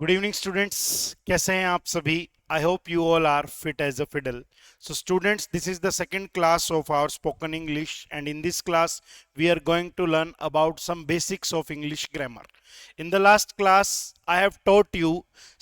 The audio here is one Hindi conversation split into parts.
गुड इवनिंग स्टूडेंट्स, कैसे हैं आप सभी? I hope you all are fit as a fiddle. So students, this is the second class of our spoken English, and in this class we are going to learn about some basics of English grammar. In the last class I have taught you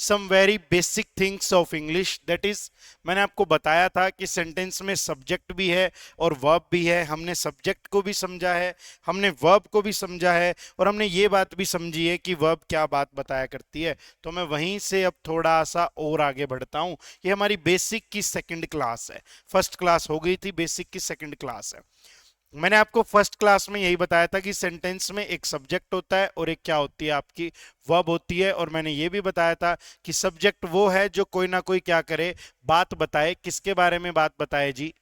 some very basic things of English, that is मैंने आपको बताया था कि सेंटेंस में सब्जेक्ट भी है और वर्ब भी है. हमने सब्जेक्ट को भी समझा है, हमने वर्ब को भी समझा है, और हमने ये बात भी समझी है कि वर्ब क्या बात बताया करती है. तो मैं वहीं से अब थोड़ा सा और आगे बढ़ता हूं. ये हमारी बेसिक की सेकंड क्लास है. फर्स्ट क्लास हो गई थी, बेसिक की सेकंड क्लास है. मैंने आपको फर्स्ट क्लास में यही बताया था कि सेंटेंस में एक सब्जेक्ट होता है और एक क्या होती है, आपकी वर्ब होती है. और मैंने ये भी बताया था कि सब्जेक्ट वो है जो कोई ना कोई क्या करे, बात बताए. किसके बारे में बात बताए जी?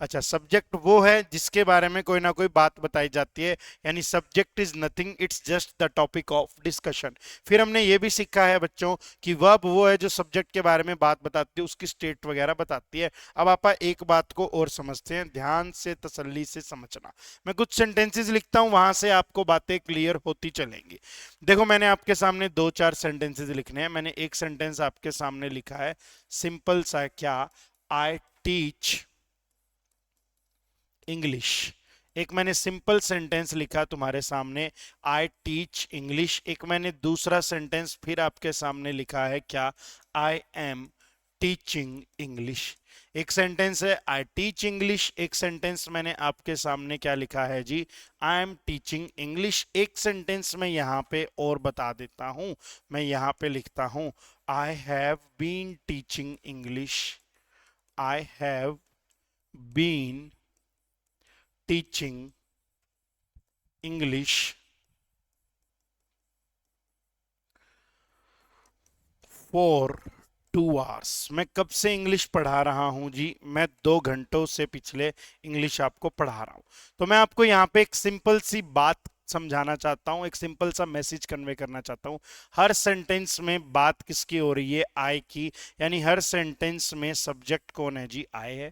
अच्छा, सब्जेक्ट वो है जिसके बारे में कोई ना कोई बात बताई जाती है, यानी subject is nothing, it's just the topic of discussion. फिर हमने ये भी सीखा है बच्चों कि वर्ब वो है जो सब्जेक्ट के बारे में बात बताती है, उसकी स्टेट वगैरह बताती है. अब आप एक बात को और समझते हैं, ध्यान से तसल्ली से समझना. मैं कुछ सेंटेंसेस लिखता हूं, वहां से आपको बातें क्लियर होती चलेंगी. देखो, मैंने आपके सामने दो चार सेंटेंसेस लिखने हैं. मैंने एक सेंटेंस आपके सामने लिखा है, सिंपल सा, क्या? आई टीच इंग्लिश. एक मैंने सिंपल सेंटेंस लिखा तुम्हारे सामने, आई टीच इंग्लिश. एक मैंने दूसरा सेंटेंस फिर आपके सामने लिखा है, क्या? I am teaching English. एक सेंटेंस है आई टीच इंग्लिश, एक सेंटेंस मैंने आपके सामने क्या लिखा है जी? I am teaching English. एक सेंटेंस मैं यहाँ पे और बता देता हूं. मैं यहाँ पे लिखता हूं, I have been teaching English. आई हैव बीन teaching English for 2 hours. मैं कब से इंग्लिश पढ़ा रहा हूं जी? मैं 2 घंटों से पिछले इंग्लिश आपको पढ़ा रहा हूं. तो मैं आपको यहाँ पे एक सिंपल सी बात समझाना चाहता हूं, एक सिंपल सा मैसेज कन्वे करना चाहता हूं. हर सेंटेंस में बात किसकी हो रही है? आई की. यानी हर सेंटेंस में सब्जेक्ट कौन है जी? आई है.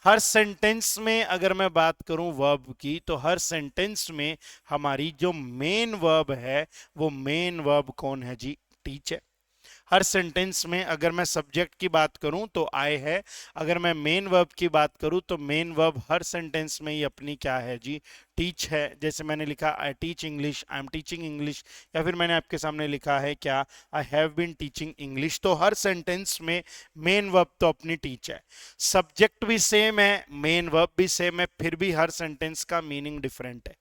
हर सेंटेंस में अगर मैं बात करूं वर्ब की, तो हर सेंटेंस में हमारी जो मेन वर्ब है, वो मेन वर्ब कौन है जी? टीच है. हर सेंटेंस में अगर मैं सब्जेक्ट की बात करूं तो आई है. अगर मैं मेन वर्ब की बात करूं तो मेन वर्ब हर सेंटेंस में ही अपनी क्या है जी? टीच है. जैसे मैंने लिखा, I teach English, I am teaching English. या फिर मैंने आपके सामने लिखा है, क्या? I have been teaching English. तो हर सेंटेंस में मेन वर्ब तो अपनी टीच है. सब्जेक्ट भी सेम है, मेन वर्ब भी सेम है, फिर भी हर सेंटेंस का मीनिंग डिफरेंट है.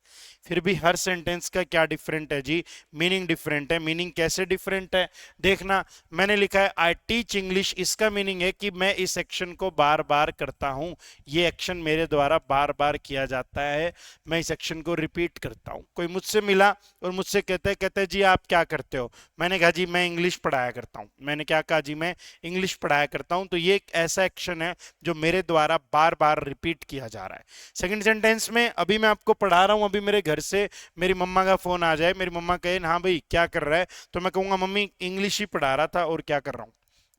फिर भी हर सेंटेंस का क्या डिफरेंट है जी? मीनिंग डिफरेंट है. मीनिंग कैसे डिफरेंट है? देखना, मैंने लिखा है आई टीच इंग्लिश. इसका मीनिंग है कि मैं इस एक्शन को बार बार करता हूं. ये एक्शन मेरे द्वारा बार बार किया जाता है. मैं इस एक्शन को रिपीट करता हूं. कोई मुझसे मिला और मुझसे कहते जी आप क्या करते हो? मैंने कहा जी मैं इंग्लिश पढ़ाया करता हूं. मैंने क्या कहा जी? मैं इंग्लिश पढ़ाया करता हूं. तो ये एक ऐसा एक्शन है जो मेरे द्वारा बार बार रिपीट किया जा रहा है. सेकंड सेंटेंस में, अभी मैं आपको पढ़ा रहा हूं, अभी मेरे घर से मेरी मम्मा का फोन आ जाए, मेरी मम्मा कहे हाँ भाई क्या कर रहा है, तो मैं कहूंगा मम्मी इंग्लिश ही पढ़ा रहा था और क्या कर रहा हूँ.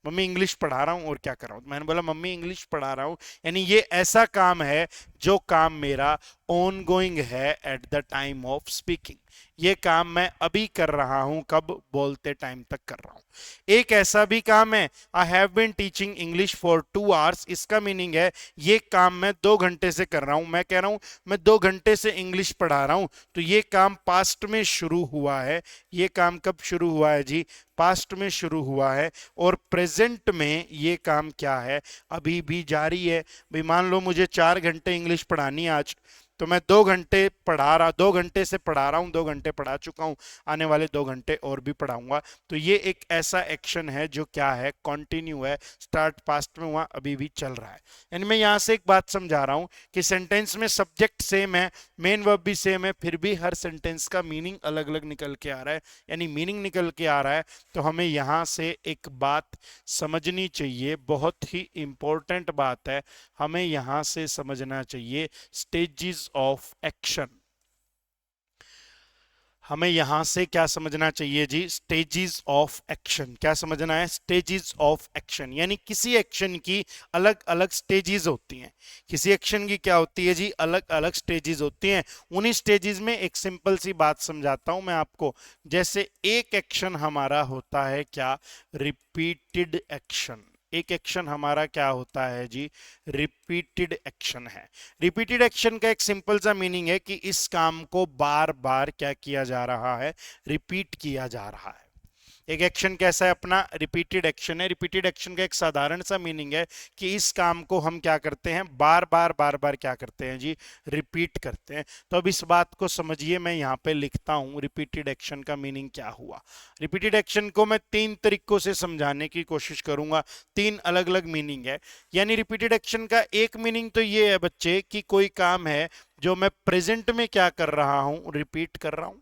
मम्मी इंग्लिश पढ़ा रहा हूँ और क्या कर रहा हूँ. मैंने बोला मम्मी इंग्लिश पढ़ा रहा हूँ. यानी ये ऐसा काम है जो काम मेरा ऑन गोइंग है at the time of speaking. ये काम मैं अभी कर रहा हूं. कब? बोलते टाइम तक कर रहा हूं. एक ऐसा भी काम है, I have been teaching English for 2 hours. इसका मीनिंग है ये काम मैं 2 घंटे से कर रहा हूं. मैं कह रहा हूं मैं 2 घंटे से इंग्लिश पढ़ा रहा हूं. तो ये काम पास्ट में शुरू हुआ है. ये काम कब शुरू हुआ है जी? पास्ट में शुरू हुआ है. और प्रेजेंट में ये काम क्या है? अभी भी जारी है. भाई मान लो मुझे 4 घंटे इंग्लिश पढ़ानी आज, तो मैं 2 घंटे पढ़ा रहा, 2 घंटे से पढ़ा रहा हूं, 2 घंटे पढ़ा चुका हूं, आने वाले 2 घंटे और भी पढ़ाऊंगा. तो ये एक ऐसा एक्शन है जो क्या है? कॉन्टिन्यू है. स्टार्ट पास्ट में हुआ, अभी भी चल रहा है. यानी मैं यहां से एक बात समझा रहा हूं कि सेंटेंस में सब्जेक्ट सेम है, मेन वर्ब भी सेम है, फिर भी हर सेंटेंस का मीनिंग अलग अलग निकल के आ रहा है. यानी मीनिंग निकल के आ रहा है. तो हमें यहां से एक बात समझनी चाहिए, बहुत ही इंपॉर्टेंट बात है. हमें यहां से समझना चाहिए स्टेजेस ऑफ एक्शन. हमें यहां से क्या समझना चाहिए जी, स्टेजेस ऑफ एक्शन। क्या समझना है? स्टेजेस ऑफ एक्शन, यानी किसी एक्शन की अलग अलग स्टेजेस होती हैं। किसी एक्शन की क्या होती है जी, अलग अलग स्टेजेस होती हैं। उन्हीं स्टेजेस में एक सिंपल सी बात समझाता हूं मैं आपको। जैसे एक एक्शन हमारा होता है क्या, रिपीटेड एक्शन। एक एक्शन हमारा क्या होता है जी, रिपीटेड एक्शन है। रिपीटेड एक्शन का एक सिंपल सा मीनिंग है कि इस काम को बार बार क्या किया जा रहा है, रिपीट किया जा रहा है। एक एक्शन कैसा है अपना, रिपीटेड एक्शन है। रिपीटेड एक्शन का एक साधारण सा मीनिंग है कि इस काम को हम क्या करते हैं, बार बार क्या करते हैं जी, रिपीट करते हैं। तो अब इस बात को समझिए, मैं यहाँ पे लिखता हूं रिपीटेड एक्शन का मीनिंग क्या हुआ। रिपीटेड एक्शन को मैं तीन तरीकों से समझाने की कोशिश करूंगा। तीन अलग अलग मीनिंग है। यानी रिपीटेड एक्शन का एक मीनिंग तो ये है बच्चे कि कोई काम है जो मैं प्रेजेंट में क्या कर रहा हूं, रिपीट कर रहा हूं।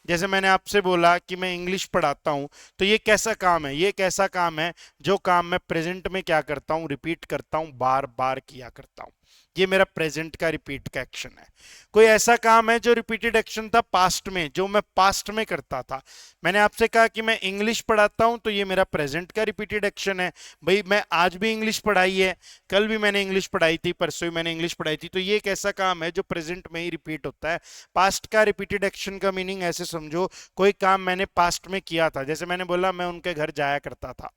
जैसे मैंने आपसे बोला कि मैं इंग्लिश पढ़ाता हूं, तो ये कैसा काम है, ये कैसा काम है जो काम मैं प्रेजेंट में क्या करता हूं, रिपीट करता हूं, बार बार किया करता हूं। ये मेरा प्रेजेंट का रिपीट का एक्शन है। कोई ऐसा काम है जो रिपीटेड एक्शन था पास्ट में, जो मैं पास्ट में करता था। मैंने आपसे कहा कि मैं इंग्लिश पढ़ाता हूं, तो ये मेरा प्रेजेंट का रिपीटेड एक्शन है। भाई मैं आज भी इंग्लिश पढ़ाई है, कल भी मैंने इंग्लिश पढ़ाई थी, परसों भी मैंने इंग्लिश पढ़ाई थी। तो ये एक ऐसा काम है जो प्रेजेंट में ही रिपीट होता है। पास्ट का रिपीटेड एक्शन का मीनिंग ऐसे समझो, कोई काम मैंने पास्ट में किया था। जैसे मैंने बोला मैं उनके घर जाया करता था,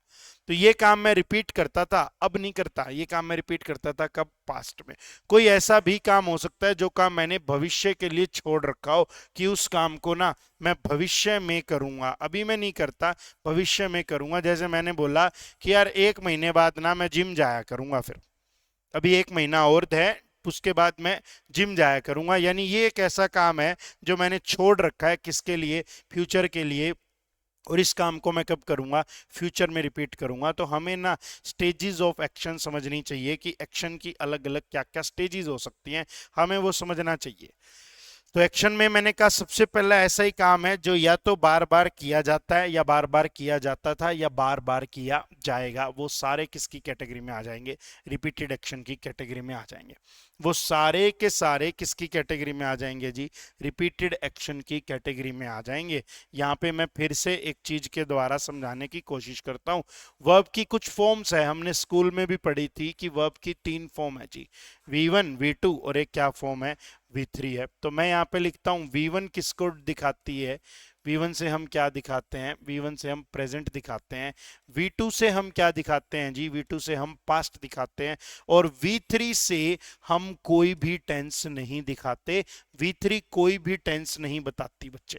तो ये काम मैं रिपीट करता था, अब नहीं करता। ये काम मैं रिपीट करता था कब, पास्ट में। कोई ऐसा भी काम हो सकता है जो काम मैंने भविष्य के लिए छोड़ रखा हो कि उस काम को ना मैं भविष्य में करूंगा, अभी मैं नहीं करता, भविष्य में करूंगा। जैसे मैंने बोला कि यार 1 महीने बाद ना मैं जिम जाया करूंगा, फिर अभी 1 महीना और है, उसके बाद मैं जिम जाया करूंगा। यानी ये एक ऐसा काम है जो मैंने छोड़ रखा है, किसके लिए, फ्यूचर के लिए। और इस काम को मैं कब करूंगा, फ्यूचर में रिपीट करूंगा। तो हमें ना स्टेजेस ऑफ एक्शन समझनी चाहिए कि एक्शन की अलग अलग क्या क्या स्टेजेस हो सकती हैं, हमें वो समझना चाहिए। तो एक्शन में मैंने कहा सबसे पहला ऐसा ही काम है जो या तो बार बार किया जाता है, या बार बार किया जाता था, या बार बार किया जाएगा। वो सारे किसकी कैटेगरी में आ जाएंगे, रिपीटेड एक्शन की कैटेगरी में आ जाएंगे। वो सारे के सारे किसकी कैटेगरी में आ जाएंगे जी, रिपीटेड एक्शन की कैटेगरी में आ जाएंगे। यहाँ पे मैं फिर से एक चीज के द्वारा समझाने की कोशिश करता हूँ। वर्ब की कुछ फॉर्म्स है, हमने स्कूल में भी पढ़ी थी कि वर्ब की 3 फॉर्म है जी, V1 V2 और एक क्या फॉर्म है, V3 है। तो मैं यहाँ पे लिखता हूँ V1 किसको दिखाती है, V1 से हम क्या दिखाते हैं, V1 से हम प्रेजेंट दिखाते हैं। V2 से हम क्या दिखाते हैं जी, V2 से हम पास्ट दिखाते हैं। और V3 से हम कोई भी टेंस नहीं दिखाते। V3 कोई भी टेंस नहीं बताती बच्चे।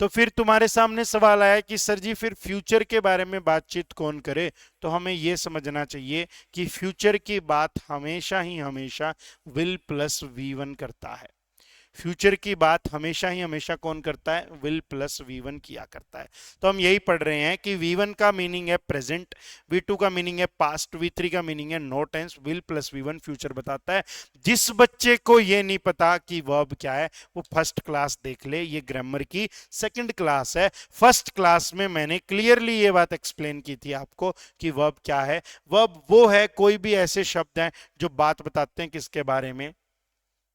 तो फिर तुम्हारे सामने सवाल आया कि सर जी फिर फ्यूचर के बारे में बातचीत कौन करे। तो हमें यह समझना चाहिए कि फ्यूचर की बात हमेशा ही हमेशा विल प्लस V1 करता है। फ्यूचर की बात हमेशा ही हमेशा कौन करता है, विल प्लस V1 किया करता है। तो हम यही पढ़ रहे हैं कि V1 का मीनिंग है प्रेजेंट, V2 का मीनिंग है पास्ट, V3 का मीनिंग है no tense, will plus V1 future बताता है। जिस बच्चे को ये नहीं पता कि वर्ब क्या है, वो फर्स्ट क्लास देख ले, ये ग्रामर की सेकंड क्लास है। फर्स्ट क्लास में मैंने क्लियरली ये बात एक्सप्लेन की थी आपको कि वर्ब क्या है। वर्ब वो है कोई भी ऐसे शब्द हैं जो बात बताते हैं किसके बारे में,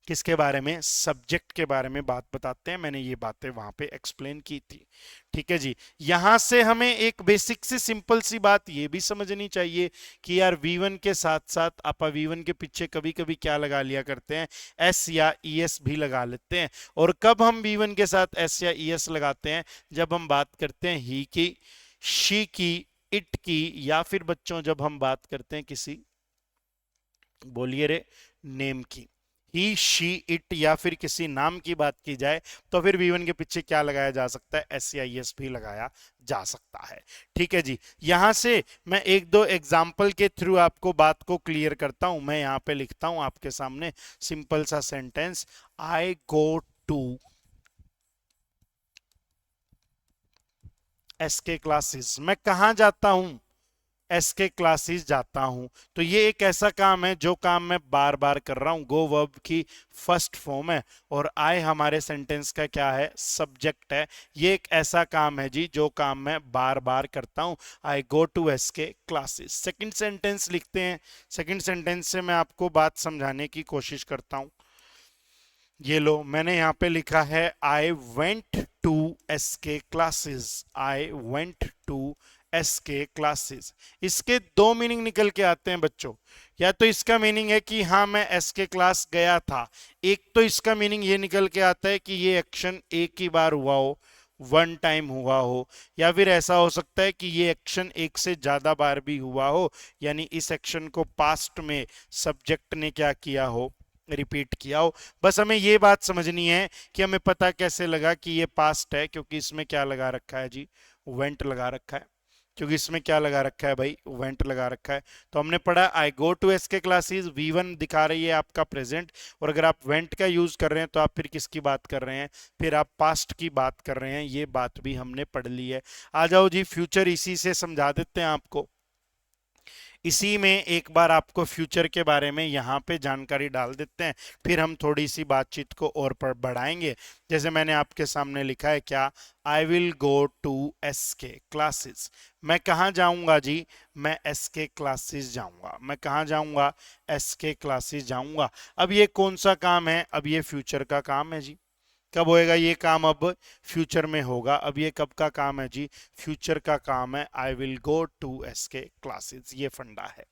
किसके बारे में, सब्जेक्ट के बारे में बात बताते हैं। मैंने ये बातें वहां पे एक्सप्लेन की थी। ठीक है जी। यहां से हमें एक बेसिक सी सिंपल सी बात ये भी समझनी चाहिए कि यार V1 के साथ साथ आप V1 के पीछे कभी कभी क्या लगा लिया करते हैं, S या ES भी लगा लेते हैं। और कब हम V1 के साथ S या ES लगाते हैं, जब हम बात करते हैं ही की, शी की, इट की, या फिर बच्चों जब हम बात करते हैं किसी, बोलिए रे, नेम की। ही शी इट या फिर किसी नाम की बात की जाए तो फिर V1 के पीछे क्या लगाया जा सकता है, S या ES भी लगाया जा सकता है। ठीक है जी। यहां से मैं एक दो एग्जाम्पल के थ्रू आपको बात को क्लियर करता हूं। मैं यहां पे लिखता हूं आपके सामने सिंपल सा sentence, I go to SK classes. मैं कहां जाता हूं, SK क्लासेस जाता हूं। तो ये एक ऐसा काम है जो काम मैं बार बार कर रहा हूं, गो वर्ब की फर्स्ट फॉर्म है। और आई हमारे सेंटेंस का क्या है, सब्जेक्ट है। ये एक ऐसा काम है जी जो काम मैं बार बार करता हूं, I go to SK classes. Second sentence लिखते हैं। सेकंड सेंटेंस से मैं आपको बात समझाने की कोशिश करता हूं। ये लो, मैंने यहां पे लिखा है I went to S K classes, I went to S K classes. इसके दो मीनिंग निकल के आते हैं बच्चों। या तो इसका मीनिंग है कि हाँ मैं एसके क्लास गया था, एक तो इसका मीनिंग ये निकल के आता है कि ये एक्शन एक ही बार हुआ हो, वन टाइम हुआ हो, या फिर ऐसा हो सकता है कि ये एक्शन एक से ज्यादा बार भी हुआ हो, यानी इस एक्शन को पास्ट में सब्जेक्ट ने क्या किया हो, रिपीट किया हो। बस हमें ये बात समझनी है कि हमें पता कैसे लगा कि ये पास्ट है, क्योंकि इसमें क्या लगा रखा है जी, वेंट लगा रखा है। क्योंकि इसमें क्या लगा रखा है भाई, वेंट लगा रखा है। तो हमने पढ़ा I go to S K classes, V1 दिखा रही है आपका प्रेजेंट, और अगर आप वेंट का यूज कर रहे हैं तो आप फिर किसकी बात कर रहे हैं, फिर आप पास्ट की बात कर रहे हैं। ये बात भी हमने पढ़ ली है। आ जाओ जी, फ्यूचर इसी से समझा देते हैं आपको। इसी में एक बार आपको फ्यूचर के बारे में यहाँ पे जानकारी डाल देते हैं, फिर हम थोड़ी सी बातचीत को और पर बढ़ाएंगे। जैसे मैंने आपके सामने लिखा है क्या, I will go to S K classes. मैं कहाँ जाऊंगा जी, मैं एसके क्लासेस जाऊंगा। मैं कहाँ जाऊंगा, एसके क्लासेस जाऊंगा। अब ये कौन सा काम है, अब ये फ्यूचर का काम है जी। कब होएगा ये काम, अब फ्यूचर में होगा। अब ये कब का काम है जी, फ्यूचर का काम है। I will go to S K classes, ये फंडा है।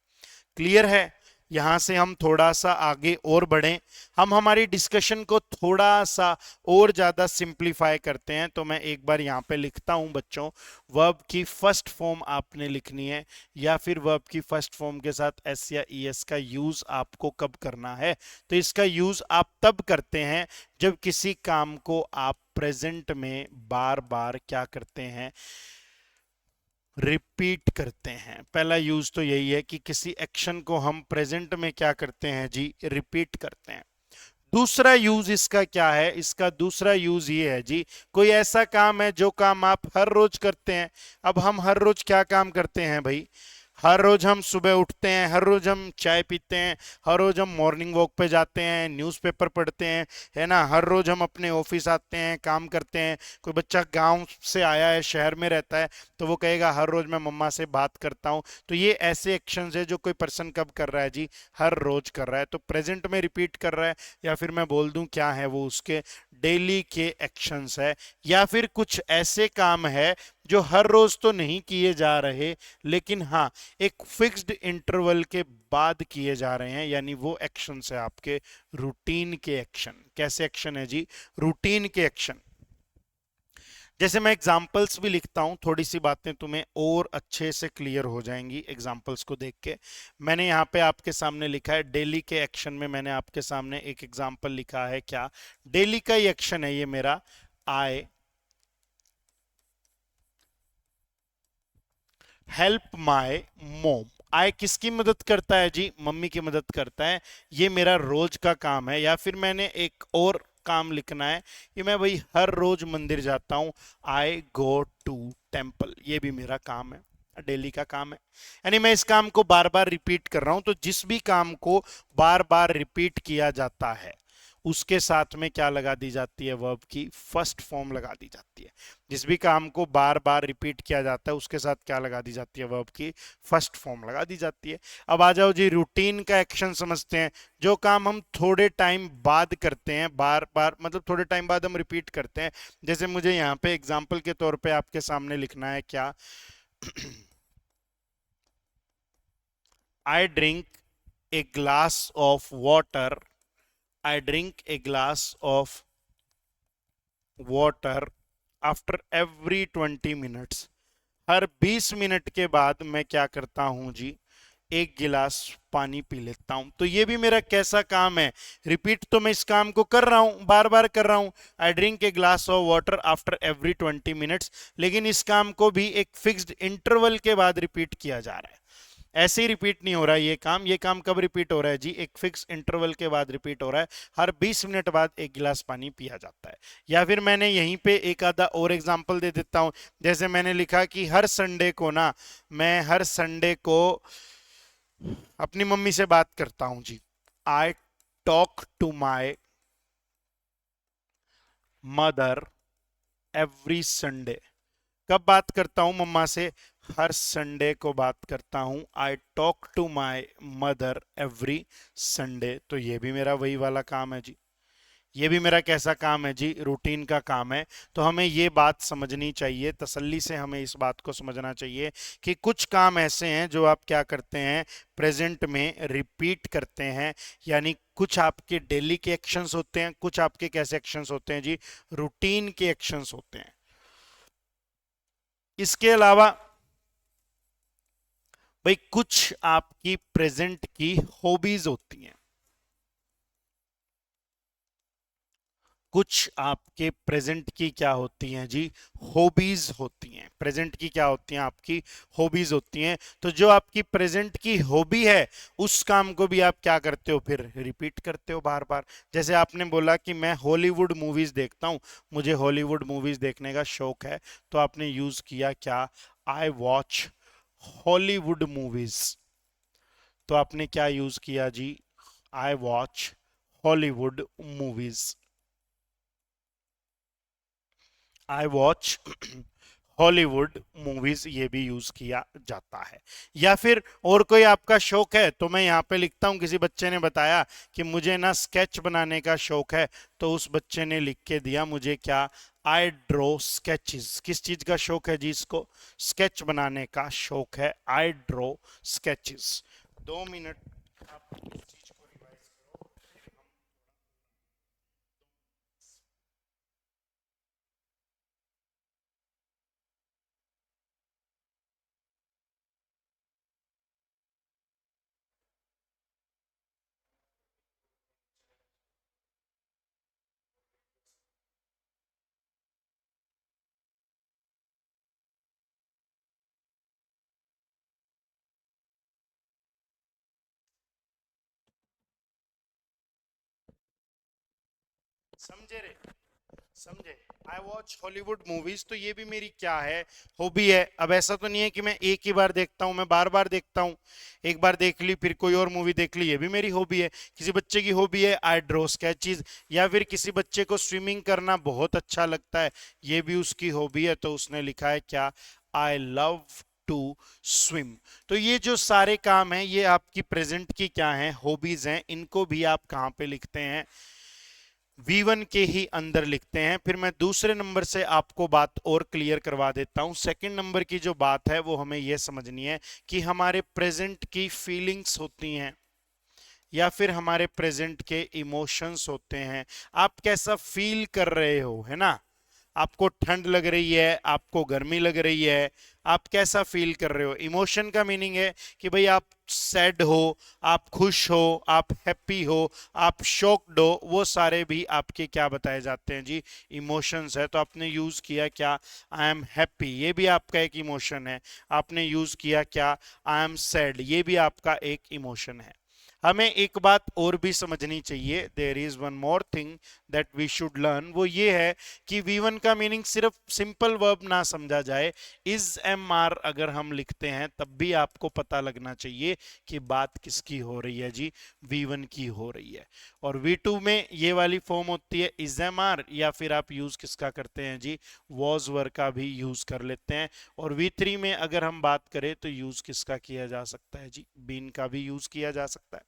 क्लियर है। यहां से हम थोड़ा सा आगे और बढ़ें, हम हमारी डिस्कशन को थोड़ा सा और ज्यादा सिंप्लीफाई करते हैं। तो मैं एक बार यहां पे लिखता हूं बच्चों, वर्ब की फर्स्ट फॉर्म आपने लिखनी है, या फिर वर्ब की फर्स्ट फॉर्म के साथ एस या ईएस का यूज आपको कब करना है। तो इसका यूज आप तब करते हैं जब किसी काम को आप प्रेजेंट में बार बार क्या करते हैं, रिपीट करते हैं। पहला यूज तो यही है कि किसी एक्शन को हम प्रेजेंट में क्या करते हैं जी, रिपीट करते हैं। दूसरा यूज इसका क्या है, इसका दूसरा यूज ये है जी, कोई ऐसा काम है जो काम आप हर रोज करते हैं। अब हम हर रोज क्या काम करते हैं भाई, हर रोज हम सुबह उठते हैं, हर रोज हम चाय पीते हैं, हर रोज हम मॉर्निंग वॉक पे जाते हैं, न्यूज़पेपर पढ़ते हैं, है ना, हर रोज हम अपने ऑफिस आते हैं, काम करते हैं। कोई बच्चा गांव से आया है, शहर में रहता है, तो वो कहेगा हर रोज मैं मम्मा से बात करता हूँ। तो ये ऐसे एक्शंस है जो कोई पर्सन कब कर रहा है जी, हर रोज कर रहा है। तो प्रेजेंट में रिपीट कर रहा है, या फिर मैं बोल दूं क्या है वो, उसके डेली के एक्शंस है। या फिर कुछ ऐसे काम है जो हर रोज तो नहीं किए जा रहे, लेकिन हाँ एक फिक्स्ड इंटरवल के बाद किए जा रहे हैं, यानी वो एक्शन है आपके रूटीन के एक्शन। कैसे एक्शन है जी, रूटीन के एक्शन। जैसे मैं एग्जाम्पल्स भी लिखता हूं, थोड़ी सी बातें तुम्हें और अच्छे से क्लियर हो जाएंगी एग्जाम्पल्स को देख के। मैंने यहाँ पे आपके सामने लिखा है डेली के एक्शन में, मैंने आपके सामने एक एग्जाम्पल लिखा है, क्या डेली का ही एक्शन है ये मेरा, आई हेल्प माई मोम। आई किसकी मदद करता है जी, मम्मी की मदद करता है। ये मेरा रोज का काम है। या फिर मैंने एक और काम लिखना है कि मैं भाई हर रोज मंदिर जाता हूं, आई गो टू टेम्पल। ये भी मेरा काम है, डेली का काम है। यानी मैं इस काम को बार बार रिपीट कर रहा हूं। तो जिस भी काम को बार बार रिपीट किया जाता है उसके साथ में क्या लगा दी जाती है, वर्ब की फर्स्ट फॉर्म लगा दी जाती है। जिस भी काम को बार बार रिपीट किया जाता है उसके साथ क्या लगा दी जाती है, वर्ब की फर्स्ट फॉर्म लगा दी जाती है। अब आ जाओ जी, रूटीन का एक्शन समझते हैं। जो काम हम थोड़े टाइम बाद करते हैं, बार बार मतलब थोड़े टाइम बाद हम रिपीट करते हैं। जैसे मुझे यहाँ पे एग्जाम्पल के तौर पे आपके सामने लिखना है क्या, I drink a glass of water, I drink a glass of water after every 20 minutes। Her 20 minute के बाद मैं क्या करता हूं जी, एक गिलास पानी पी लेता हूं। तो ये भी मेरा कैसा काम है, रिपीट तो मैं इस काम को कर रहा हूं, बार बार कर रहा हूं। I drink a glass of water after every 20 minutes, लेकिन इस काम को भी एक फिक्स्ड इंटरवल के बाद रिपीट किया जा रहा है। ऐसे ही रिपीट नहीं हो रहा है ये काम। ये काम कब रिपीट हो रहा है जी, एक फिक्स इंटरवल के बाद रिपीट हो रहा है। हर 20 मिनट बाद एक गिलास पानी पिया जाता है। या फिर मैंने यहीं पे एक आधा और एग्जांपल दे देता हूं। जैसे मैंने लिखा कि हर संडे को ना, मैं हर संडे को अपनी मम्मी से बात करता हूं जी, I talk to my mother every Sunday. कब बात करता हूं मम्मा से, हर संडे को बात करता हूं। I talk to my mother every Sunday. तो ये भी मेरा वही वाला काम है जी, ये भी मेरा कैसा काम है जी, रूटीन का काम है। तो हमें ये बात समझनी चाहिए, तसल्ली से हमें इस बात को समझना चाहिए कि कुछ काम ऐसे हैं जो आप क्या करते हैं, प्रेजेंट में रिपीट करते हैं। यानी कुछ आपके डेली के एक्शंस होते हैं, कुछ आपके कैसे एक्शंस होते हैं जी, रूटीन के एक्शंस होते हैं। इसके अलावा भाई कुछ आपकी प्रेजेंट की हॉबीज होती हैं, कुछ आपके प्रेजेंट की क्या होती हैं जी, हॉबीज होती हैं। प्रेजेंट की क्या होती हैं, आपकी हॉबीज होती हैं। तो जो आपकी प्रेजेंट की हॉबी है, उस काम को भी आप क्या करते हो, फिर रिपीट करते हो बार बार। जैसे आपने बोला कि मैं हॉलीवुड मूवीज देखता हूं, मुझे हॉलीवुड मूवीज देखने का शौक है, तो आपने यूज किया क्या, आई वॉच हॉलीवुड मूवीज। तो आपने क्या यूज किया जी, I watch Hollywood movies, I watch Hollywood movies, ये भी यूज किया जाता है। या फिर और कोई आपका शौक है, तो मैं यहाँ पे लिखता हूँ, किसी बच्चे ने बताया कि मुझे ना स्केच बनाने का शौक है, तो उस बच्चे ने लिख के दिया मुझे क्या, आई ड्रॉ स्केचेस। किस चीज का शौक है जी, इसको स्केच बनाने का शौक है, आई ड्रॉ स्केचेस। 2 मिनट आप इस चीज को रिवाइज करो। समझे रे, समझे। आई वॉच हॉलीवुड मूवीज, तो ये भी मेरी क्या है, हॉबी है। अब ऐसा तो नहीं है कि मैं एक ही बार देखता हूँ, मैं बार बार देखता हूँ। एक बार देख ली फिर कोई और मूवी देख ली, ये भी मेरी हॉबी है। किसी बच्चे की हॉबी है आई ड्रॉ स्केचेस, या फिर किसी बच्चे को स्विमिंग करना बहुत अच्छा लगता है, ये भी उसकी हॉबी है, तो उसने लिखा है क्या, आई लव टू स्विम। तो ये जो सारे काम हैं, ये आपकी प्रेजेंट की क्या है, हॉबीज हैं। इनको भी आप कहाँ पे लिखते हैं, V1 के ही अंदर लिखते हैं। फिर मैं दूसरे नंबर से आपको बात और क्लियर करवा देता हूं। सेकंड नंबर की जो बात है वो हमें यह समझनी है कि हमारे प्रेजेंट की फीलिंग्स होती हैं, या फिर हमारे प्रेजेंट के इमोशंस होते हैं। आप कैसा फील कर रहे हो, है ना। आपको ठंड लग रही है, आपको गर्मी लग रही है, आप कैसा फील कर रहे हो। इमोशन का मीनिंग है कि भाई आप सैड हो, आप खुश हो, आप हैप्पी हो, आप शॉक्ड हो, वो सारे भी आपके क्या बताए जाते हैं जी, इमोशंस है। तो आपने यूज किया क्या, आई एम हैप्पी, ये भी आपका एक इमोशन है। आपने यूज किया क्या, आई एम सैड, ये भी आपका एक इमोशन है। हमें एक बात और भी समझनी चाहिए, there is one more thing that we should learn, वो ये है कि V1 का मीनिंग सिर्फ सिंपल वर्ब ना समझा जाए। इज एम आर अगर हम लिखते हैं तब भी आपको पता लगना चाहिए कि बात किसकी हो रही है जी, V1 की हो रही है। और V2 में ये वाली फॉर्म होती है इज एम आर, या फिर आप यूज किसका करते हैं जी, वॉज वर्ब का भी यूज कर लेते हैं। और V3 में अगर हम बात करें तो यूज किसका किया जा सकता है जी, बीन का भी यूज किया जा सकता है।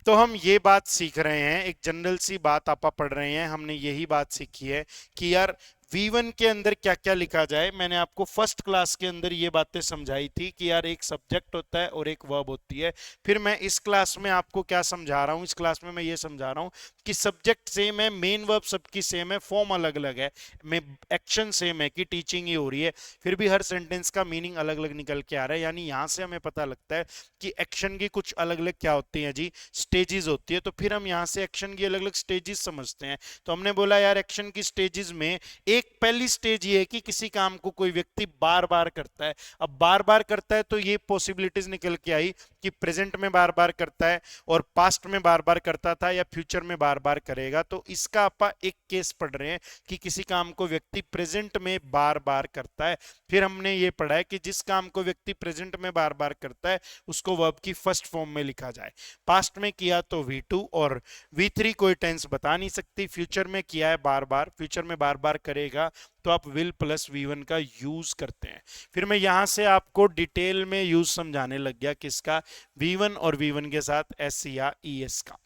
तो हम ये बात सीख रहे हैं, एक जनरल सी बात आपा पढ़ रहे हैं, हमने यही बात सीखी है कि यार V1 के अंदर क्या क्या लिखा जाए। मैंने आपको फर्स्ट क्लास के अंदर ये बातें समझाई थी कि यार एक सब्जेक्ट होता है और एक वर्ब होती है। फिर मैं इस क्लास में आपको क्या समझा रहा हूँ, इस क्लास में मैं ये समझा रहा हूँ कि सब्जेक्ट सेम है, मेन वर्ब सबकी सेम है, फॉर्म अलग अलग है, में एक्शन सेम है कि टीचिंग ही हो रही है, फिर भी हर सेंटेंस का मीनिंग अलग अलग निकल के आ रहा है। यानी यहाँ से हमें पता लगता है कि एक्शन की कुछ अलग अलग क्या होती हैं जी, स्टेजेस होती है। तो फिर हम यहाँ से एक्शन की अलग अलग स्टेजेस समझते हैं। तो हमने बोला यार एक्शन की स्टेजेस में एक पहली स्टेज ये है कि किसी काम को कोई व्यक्ति बार बार करता है। अब बार बार करता है तो ये पॉसिबिलिटीज निकल के आई कि प्रेजेंट में बार बार करता है, और पास्ट में बार बार करता था, या फ्यूचर में बार बार करेगा। तो इसका आपा एक केस पढ़ रहे हैं कि किसी काम को व्यक्ति प्रेजेंट में बार बार करता है। फिर हमने ये पढ़ा है कि जिस काम को व्यक्ति प्रेजेंट में बार बार करता है उसको वर्ब की फर्स्ट फॉर्म में लिखा जाए। पास्ट में किया तो V2, और V3 कोई टेंस बता नहीं सकती। फ्यूचर में किया है बार बार, फ्यूचर में बार बार करेगा, तो आप विल प्लस V1 का यूज करते हैं। फिर मैं यहां से आपको डिटेल में यूज समझाने लग गया किसका, V1 और V1 के साथ S या ES का।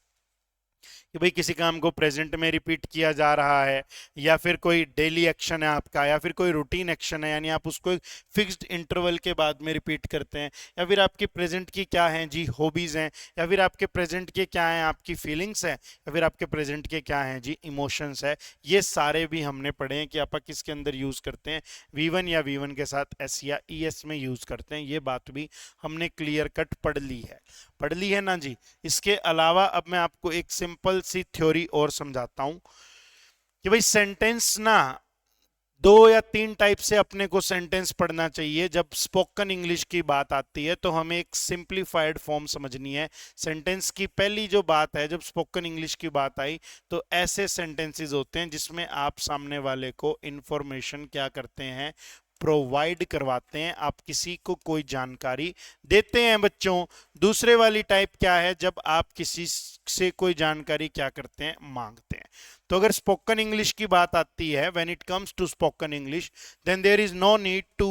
कि भाई किसी काम को प्रेजेंट में रिपीट किया जा रहा है, या फिर कोई डेली एक्शन है आपका, या फिर कोई रूटीन एक्शन है, यानी आप उसको एक फिक्स्ड इंटरवल के बाद में रिपीट करते हैं, या फिर आपकी प्रेजेंट की क्या है जी हॉबीज हैं, या फिर आपके प्रेजेंट के क्या हैं आपकी फीलिंग्स है, या फिर आपके प्रेजेंट के क्या हैं जी इमोशंस है। ये सारे भी हमने पढ़े हैं कि आप किसके अंदर यूज करते हैं, वी1 या वी1 के साथ एस या ई एस में यूज करते हैं। ये बात भी हमने क्लियर कट पढ़ ली है ना जी। इसके अलावा अब मैं आपको एक सिंपल सी थ्योरी और समझाता हूं कि भाई सेंटेंस ना दो या तीन टाइप से अपने को सेंटेंस पढ़ना चाहिए। जब स्पोकन इंग्लिश की बात आती है तो हमें एक सिंप्लीफाइड फॉर्म समझनी है सेंटेंस की। पहली जो बात है, जब स्पोकन इंग्लिश की बात आई तो ऐसे सेंटेंसेस होते हैं जिसमें आप सामने वाले को इंफॉर्मेशन क्या करते हैं, प्रोवाइड करवाते हैं, आप किसी को कोई जानकारी देते हैं बच्चों। दूसरे वाली टाइप क्या है, जब आप किसी से कोई जानकारी क्या करते हैं, मांगते हैं। तो अगर स्पोकन इंग्लिश की बात आती है, when it comes to spoken English, then there is no need to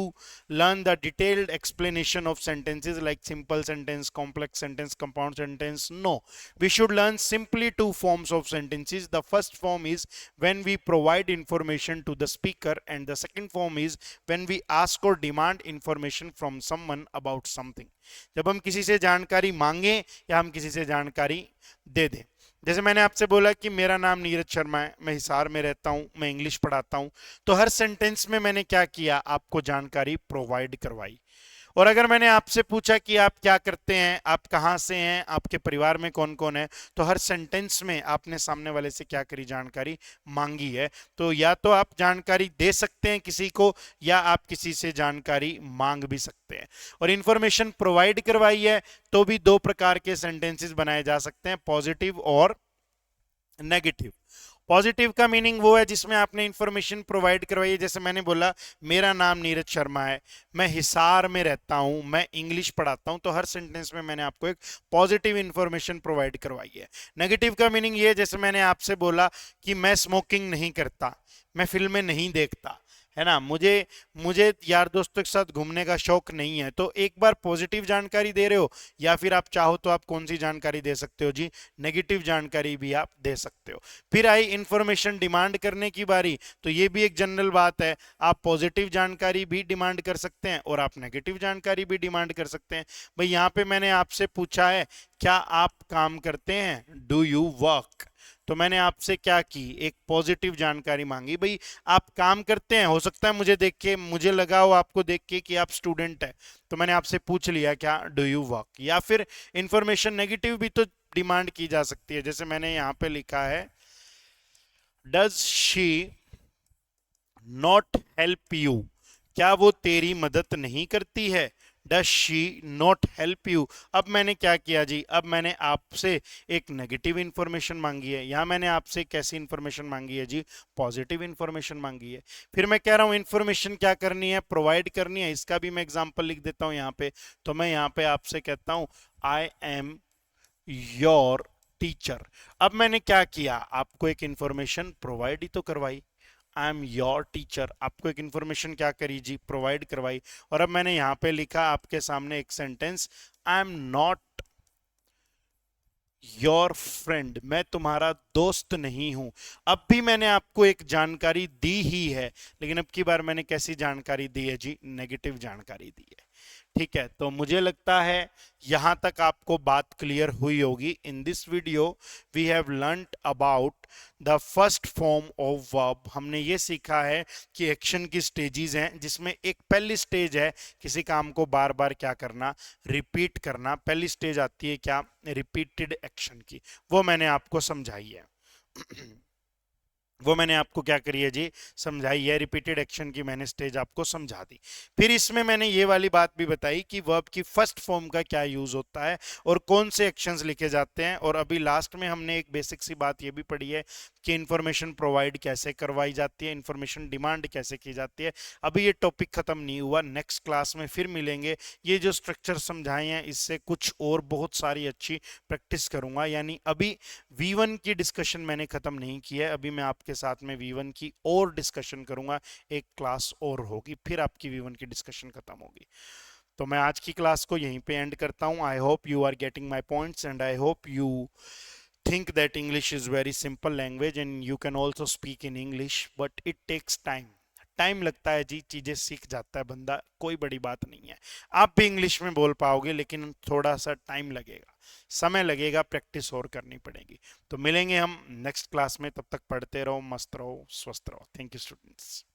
learn the detailed explanation of sentences like simple sentence, complex sentence, compound sentence. No, we should learn simply two forms of sentences. The first form is when we provide information to the speaker, and the second form is when we ask or demand information from someone about something. जब हम किसी से जानकारी मांगे या हम किसी से जानकारी दे दें। जैसे मैंने आपसे बोला कि मेरा नाम नीरज शर्मा है, मैं हिसार में रहता हूं, मैं इंग्लिश पढ़ाता हूं, तो हर सेंटेंस में मैंने क्या किया, आपको जानकारी प्रोवाइड करवाई। और अगर मैंने आपसे पूछा कि आप क्या करते हैं, आप कहाँ से हैं, आपके परिवार में कौन कौन है, तो हर सेंटेंस में आपने सामने वाले से क्या करी, जानकारी मांगी है। तो या तो आप जानकारी दे सकते हैं किसी को, या आप किसी से जानकारी मांग भी सकते हैं। और इंफॉर्मेशन प्रोवाइड करवाई है तो भी दो प्रकार के सेंटेंसेस बनाए जा सकते हैं, पॉजिटिव और नेगेटिव। पॉजिटिव का मीनिंग वो है जिसमें आपने इंफॉर्मेशन प्रोवाइड करवाई है। जैसे मैंने बोला मेरा नाम नीरज शर्मा है, मैं हिसार में रहता हूं, मैं इंग्लिश पढ़ाता हूं, तो हर सेंटेंस में मैंने आपको एक पॉजिटिव इंफॉर्मेशन प्रोवाइड करवाई है। नेगेटिव का मीनिंग ये है, जैसे मैंने आपसे बोला कि मैं स्मोकिंग नहीं करता, मैं फिल्में नहीं देखता, है ना, मुझे मुझे यार दोस्तों के साथ घूमने का शौक नहीं है, तो एक बार पॉजिटिव जानकारी दे रहे हो, या फिर आप चाहो तो आप कौन सी जानकारी दे सकते हो जी, नेगेटिव जानकारी भी आप दे सकते हो। फिर आई इंफॉर्मेशन डिमांड करने की बारी, तो ये भी एक जनरल बात है, आप पॉजिटिव जानकारी भी डिमांड कर सकते हैं और आप नेगेटिव जानकारी भी डिमांड कर सकते हैं। भाई यहाँ पे मैंने आपसे पूछा है क्या आप काम करते हैं, डू यू वर्क, तो मैंने आपसे क्या की, एक पॉजिटिव जानकारी मांगी। भाई आप काम करते हैं, हो सकता है मुझे देख के, मुझे लगा हो आपको देख के कि आप स्टूडेंट है, तो मैंने आपसे पूछ लिया क्या डू यू वर्क। या फिर इंफॉर्मेशन नेगेटिव भी तो डिमांड की जा सकती है, जैसे मैंने यहाँ पे लिखा है does she not help you, क्या वो तेरी मदद नहीं करती है, does she not help you. अब मैंने क्या किया जी, अब मैंने आपसे एक नेगेटिव इंफॉर्मेशन मांगी है, यहां मैंने आपसे कैसी इंफॉर्मेशन मांगी है जी, पॉजिटिव इंफॉर्मेशन मांगी है। फिर मैं कह रहा हूं इंफॉर्मेशन क्या करनी है, प्रोवाइड करनी है। इसका भी मैं एग्जांपल लिख देता हूं यहाँ पे, तो मैं यहाँ पे आपसे कहता हूं आई एम योर टीचर। अब मैंने क्या किया, आपको एक इंफॉर्मेशन प्रोवाइड ही तो करवाई, आई एम योर टीचर, आपको एक इंफॉर्मेशन क्या करी जी, प्रोवाइड करवाई। और अब मैंने यहां पे लिखा आपके सामने एक sentence, I am not your friend, मैं तुम्हारा दोस्त नहीं हूं। अब भी मैंने आपको एक जानकारी दी ही है, लेकिन अब की बार मैंने कैसी जानकारी दी है जी, नेगेटिव जानकारी दी है। ठीक है, तो मुझे लगता है यहां तक आपको बात क्लियर हुई होगी। In this video we have learned about the first form of verb. हमने ये सीखा है कि एक्शन की स्टेजेस हैं, जिसमें एक पहली स्टेज है किसी काम को बार बार क्या करना, रिपीट करना। पहली स्टेज आती है क्या, रिपीटेड एक्शन की, वो मैंने आपको समझाई है। वो मैंने आपको क्या करी है जी, समझाई है, रिपीटेड एक्शन की मैंने स्टेज आपको समझा दी। फिर इसमें मैंने ये वाली बात भी बताई कि वर्ब की फर्स्ट फॉर्म का क्या यूज होता है और कौन से एक्शंस लिखे जाते हैं। और अभी लास्ट में हमने एक बेसिक सी बात ये भी पढ़ी है कि इंफॉर्मेशन प्रोवाइड कैसे करवाई जाती है, इंफॉर्मेशन डिमांड कैसे की जाती है। अभी ये टॉपिक खत्म नहीं हुआ, नेक्स्ट क्लास में फिर मिलेंगे। ये जो स्ट्रक्चर समझाए हैं इससे कुछ और बहुत सारी अच्छी प्रैक्टिस करूंगा। यानी अभी V1 की डिस्कशन मैंने खत्म नहीं की है, अभी मैं आपके साथ में V1 की और डिस्कशन करूंगा, एक क्लास और होगी, फिर आपकी V1 की डिस्कशन खत्म होगी। तो मैं आज की क्लास को यहीं पे एंड करता हूं। I hope you are getting my points and I hope you think that English is very simple language and you can also speak in English, but it takes time. Time लगता है जी, चीजें सीख जाता है बंदा, कोई बड़ी बात नहीं है। आप भी इंग्लिश में बोल पाओगे, लेकिन थोड़ा सा टाइम लगेगा, समय लगेगा, प्रैक्टिस और करनी पड़ेगी। तो मिलेंगे हम नेक्स्ट क्लास में, तब तक पढ़ते रहो, मस्त रहो, स्वस्थ रहो। Thank you students.